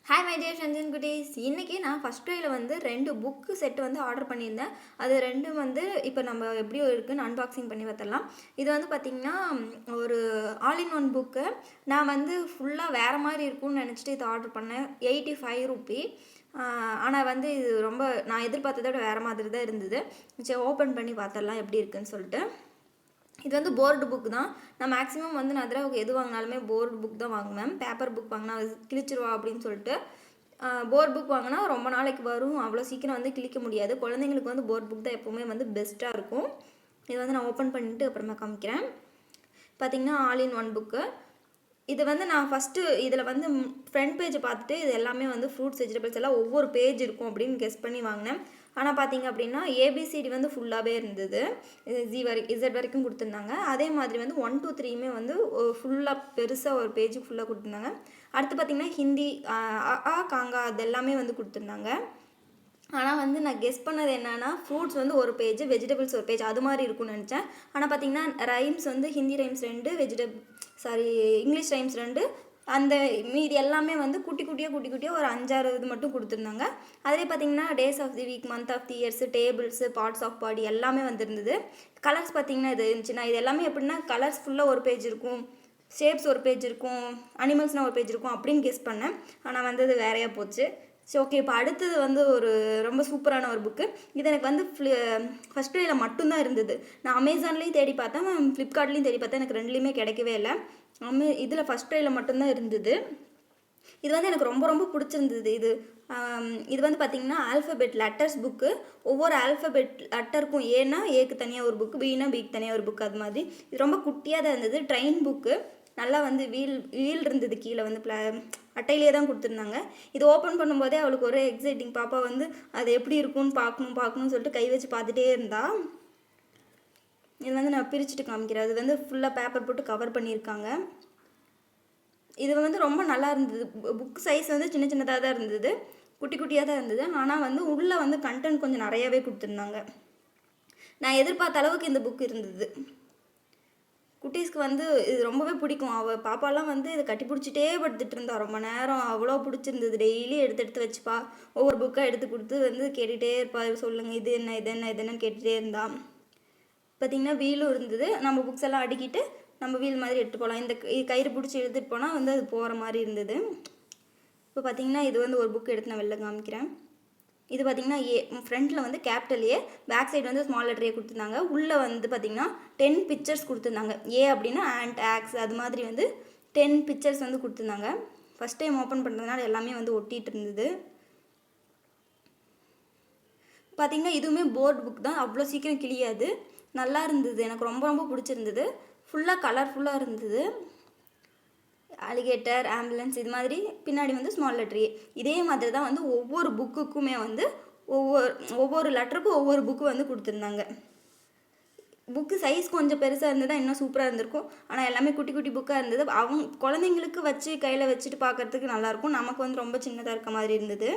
Hi my dear friends and குட்டீஸ். இன்றைக்கி நான் ஃபஸ்ட் டேயில் வந்து 2 புக்கு செட்டு வந்து ஆர்டர் பண்ணியிருந்தேன். அது 2 வந்து இப்போ நம்ம எப்படி இருக்குன்னு அன்பாக்சிங் பண்ணி பார்த்துடலாம். இது வந்து பார்த்திங்கன்னா ஒரு ஆல் இன் ஒன் புக்கு. நான் வந்து ஃபுல்லாக வேறு மாதிரி இருக்கும்னு நினச்சிட்டு இதை ஆர்டர் பண்ணேன். 85 ரூபி. ஆனால் வந்து இது ரொம்ப நான் எதிர்பார்த்ததை விட வேறு மாதிரி தான் இருந்தது. சரி, ஓப்பன் பண்ணி பார்த்துடலாம் எப்படி இருக்குன்னு சொல்லிட்டு. இது வந்து போர்டு புக் தான். நான் மேக்ஸிமம் வந்து நான் அதில் எது வாங்கினாலுமே போர்டு புக் தான் வாங்குவேன். பேப்பர் புக் வாங்கினா அது கிழிச்சிருவா அப்படின்னு சொல்லிட்டு போர்ட் புக் வாங்கினா ரொம்ப நாளைக்கு வரும், அவ்வளோ சீக்கிரம் வந்து கிழிக்க முடியாது. குழந்தைங்களுக்கு வந்து போர்ட் புக் தான் எப்போவுமே வந்து பெஸ்ட்டாக இருக்கும். இது வந்து நான் ஓப்பன் பண்ணிவிட்டு அப்புறமா காமிக்கிறேன். பார்த்திங்கன்னா ஆல் இன் ஒன் புக்கு. இது வந்து நான் ஃபஸ்ட்டு இதில் வந்து ஃப்ரண்ட் பேஜை பார்த்துட்டு இது எல்லாமே வந்து ஃப்ரூட்ஸ் வெஜிடபிள்ஸ் எல்லாம் ஒவ்வொரு பேஜ் இருக்கும் அப்படின்னு கெஸ் பண்ணி வாங்கினேன். ஆனால் பார்த்திங்க அப்படின்னா ஏபிசிடி வந்து ஃபுல்லாகவே இருந்தது. இசட் வரைக்கும் கொடுத்துருந்தாங்க. அதே மாதிரி வந்து 1 2 3யுமே வந்து ஃபுல்லாக பெருசாக ஒரு பேஜுக்கு ஃபுல்லாக கொடுத்துருந்தாங்க. அடுத்து பார்த்திங்கன்னா ஹிந்தி, காங்கா அது எல்லாமே வந்து கொடுத்துருந்தாங்க. ஆனால் வந்து நான் கெஸ் பண்ணது என்னென்னா ஃப்ரூட்ஸ் வந்து ஒரு பேஜ், வெஜிடபிள்ஸ் ஒரு பேஜ், அது மாதிரி இருக்கும்னு நினச்சேன். ஆனால் பார்த்திங்கன்னா ரைம்ஸ் வந்து ஹிந்தி ரைம்ஸ் 2, இங்கிலீஷ் ரைம்ஸ் 2, அந்த மீதி எல்லாமே வந்து குட்டி குட்டியாக ஒரு 5-6 இது மட்டும் கொடுத்துருந்தாங்க. அதிலே பார்த்திங்கன்னா days of the week, month of the years, tables, parts of body எல்லாமே வந்துருந்தது. கலர்ஸ் பார்த்திங்கன்னா இது இருந்துச்சுன்னா இது எல்லாமே எப்படின்னா கலர்ஸ் ஃபுல்லாக ஒரு பேஜ் இருக்கும், ஷேப்ஸ் ஒரு பேஜ் இருக்கும், அனிமல்ஸ்னால் ஒரு பேஜ் இருக்கும் அப்படின்னு கெஸ் பண்ணேன். ஆனால் வந்து அது வேறையாக போச்சு. ஸோ ஓகே, இப்போ அடுத்தது வந்து ஒரு ரொம்ப சூப்பரான ஒரு புக்கு. இது எனக்கு வந்து ஃபஸ்ட் டேயில் மட்டும்தான் இருந்தது. நான் அமேசான்லேயும் தேடி பார்த்தேன், ஃப்ளிப்கார்ட்லேயும் தேடி பார்த்தேன், எனக்கு ரெண்டுலேயுமே கிடைக்கவே இல்லை. இதில் ஃபஸ்ட் டேயில் மட்டும்தான் இருந்தது. இது வந்து எனக்கு ரொம்ப ரொம்ப பிடிச்சிருந்தது. இது வந்து பார்த்திங்கன்னா ஆல்ஃபபெட் லெட்டர்ஸ் புக்கு. ஒவ்வொரு ஆல்ஃபபெட் லெட்டருக்கும் ஏன்னா ஏக்கு தனியாக ஒரு புக்கு, பின்னா பிக்கு தனியாக ஒரு புக்கு, அது மாதிரி. இது ரொம்ப குட்டியாக தான் இருந்தது. Train book. நல்லா வந்து வீல் இருந்தது கீழே வந்து அட்டையிலே தான் கொடுத்துருந்தாங்க. இது ஓப்பன் பண்ணும்போதே அவளுக்கு ஒரே எக்ஸைட்டிங். பாப்பா வந்து அது எப்படி இருக்கும்னு பார்க்கணும்னு சொல்லிட்டு கை வச்சு பார்த்துட்டே இருந்தா. இது வந்து நான் பிரிச்சுட்டு காமிக்கிறேன். அது வந்து ஃபுல்லாக பேப்பர் போட்டு கவர் பண்ணியிருக்காங்க. இது வந்து ரொம்ப நல்லா இருந்தது. புக் சைஸ் வந்து சின்ன சின்னதாக தான் இருந்தது, குட்டி குட்டியாக தான் இருந்தது. ஆனால் வந்து உள்ளே வந்து கண்டென்ட் கொஞ்சம் நிறையாவே கொடுத்துருந்தாங்க. நான் எதிர்பார்த்த அளவுக்கு இந்த புக் இருந்தது. குட்டீஸ்க்கு வந்து இது ரொம்பவே பிடிக்கும். பாப்பாலாம் வந்து இதை கட்டி பிடிச்சிட்டே படுத்துட்டு இருந்தா ரொம்ப நேரம். அவ்வளோ பிடிச்சிருந்தது. டெய்லி எடுத்து வச்சுப்பா. ஒவ்வொரு புக்காக எடுத்து கொடுத்து வந்து கேட்டுகிட்டே இருப்பா. சொல்லுங்கள் இது என்ன இது என்ன இது என்னன்னு கேட்டுகிட்டே இருந்தா. பார்த்திங்கன்னா வீலும் இருந்தது. நம்ம புக்ஸ் எல்லாம் அடுக்கிட்டு நம்ம வீல் மாதிரி எடுத்துகிட்டு போகலாம். இந்த கயிறு பிடிச்சி எடுத்துகிட்டு போனால் வந்து அது போகிற மாதிரி இருந்தது. இப்போ பார்த்திங்கன்னா இது வந்து ஒரு புக் எடுத்து நான் வெளில காமிக்கிறேன். இது பார்த்திங்கன்னா ஃப்ரண்ட்டில் வந்து கேபிட்டல் ஏ, பேக் சைடு வந்து ஸ்மால் லெட்டர் ஏ கொடுத்துருந்தாங்க. உள்ளே வந்து பார்த்திங்கன்னா 10 பிக்சர்ஸ் கொடுத்துருந்தாங்க. ஏ அப்படின்னா ஆண்ட், ஆக்ஸ், அது மாதிரி வந்து 10 பிக்சர்ஸ் வந்து கொடுத்துருந்தாங்க. ஃபஸ்ட் டைம் ஓப்பன் பண்ணுறதுனால எல்லாமே வந்து ஒட்டிகிட்டு இருந்தது. பார்த்திங்கன்னா இதுவுமே போர்டு புக் தான், அவ்வளோ சீக்கிரம் கிழியாது. நல்லா இருந்தது, எனக்கு ரொம்ப ரொம்ப பிடிச்சிருந்தது. ஃபுல்லாக கலர்ஃபுல்லாக இருந்தது. அலிகேட்டர், ஆம்புலன்ஸ், இது மாதிரி பின்னாடி வந்து ஸ்மால் லெட்டர் ஏ. இதே மாதிரி தான் வந்து ஒவ்வொரு புக்குக்குமே வந்து ஒவ்வொரு லெட்டருக்கும் ஒவ்வொரு புக்கு வந்து கொடுத்துருந்தாங்க. புக்கு சைஸ் கொஞ்சம் பெருசாக இருந்தது இன்னும் சூப்பராக இருந்திருக்கும். ஆனால் எல்லாமே குட்டி குட்டி புக்காக இருந்தது. குழந்தைங்களுக்கு வச்சு கையில் வச்சுட்டு பார்க்குறதுக்கு நல்லாயிருக்கும். நமக்கு வந்து ரொம்ப சின்னதாக இருக்க மாதிரி இருந்தது.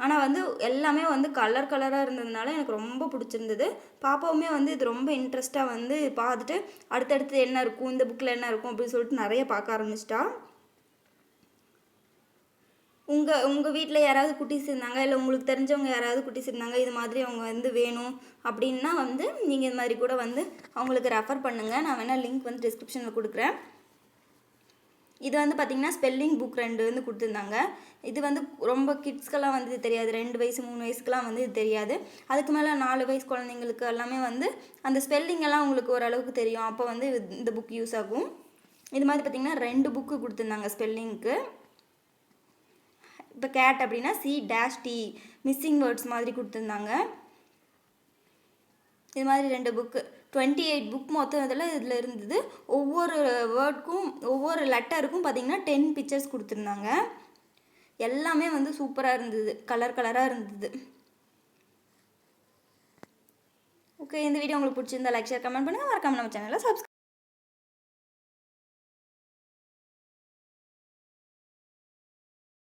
ஆனால் வந்து எல்லாமே வந்து கலராக இருந்ததுனால எனக்கு ரொம்ப பிடிச்சிருந்தது. பாப்பாவுமே வந்து இது ரொம்ப இன்ட்ரெஸ்ட்டாக வந்து பார்த்துட்டு அடுத்தடுத்து என்ன இருக்கும், இந்த புக்கில் என்ன இருக்கும் அப்படின்னு சொல்லிட்டு நிறைய பார்க்க ஆரம்பிச்சிட்டா. உங்கள் வீட்டில் யாராவது குட்டீஸ் இருந்தாங்க, இல்லை உங்களுக்கு தெரிஞ்சவங்க யாராவது குட்டீஸ் இருந்தாங்க, இது மாதிரி அவங்க வந்து வேணும் அப்படின்னா வந்து நீங்கள் இது மாதிரி கூட வந்து அவங்களுக்கு ரெஃபர் பண்ணுங்கள். நான் வேணால் லிங்க் வந்து டிஸ்கிரிப்ஷனில் கொடுக்குறேன். இது வந்து பார்த்திங்கன்னா ஸ்பெல்லிங் புக் 2 வந்து கொடுத்துருந்தாங்க. இது வந்து ரொம்ப கிட்ஸ்க்கெல்லாம் வந்து இது தெரியாது. 2 வயசு 3 வயசுக்கெலாம் வந்து இது தெரியாது. அதுக்கு மேலே 4 வயசு குழந்தைங்களுக்கு எல்லாமே வந்து அந்த ஸ்பெல்லிங் எல்லாம் உங்களுக்கு ஓரளவுக்கு தெரியும். அப்போ வந்து இந்த புக் யூஸ் ஆகும். இது மாதிரி பார்த்திங்கன்னா 2 புக்கு கொடுத்துருந்தாங்க ஸ்பெல்லிங்க்கு. இப்போ கேட் அப்படின்னா C-T, மிஸ்ஸிங் வேர்ட்ஸ் மாதிரி கொடுத்துருந்தாங்க. இது மாதிரி 2 புக்கு, 28 புக் மொத்தம் இதில் இருந்தது. ஒவ்வொரு வேர்டுக்கும் ஒவ்வொரு லெட்டருக்கும் பார்த்திங்கன்னா 10 பிக்சர்ஸ் கொடுத்துருந்தாங்க. எல்லாமே வந்து சூப்பராக இருந்தது, கலராக இருந்தது. ஓகே, இந்த வீடியோ உங்களுக்கு பிடிச்சிருந்தா லைக், ஷேர், கமெண்ட் பண்ணுங்கள். மறக்காம நம்ம சேனலை சப்ஸ்கிரைப்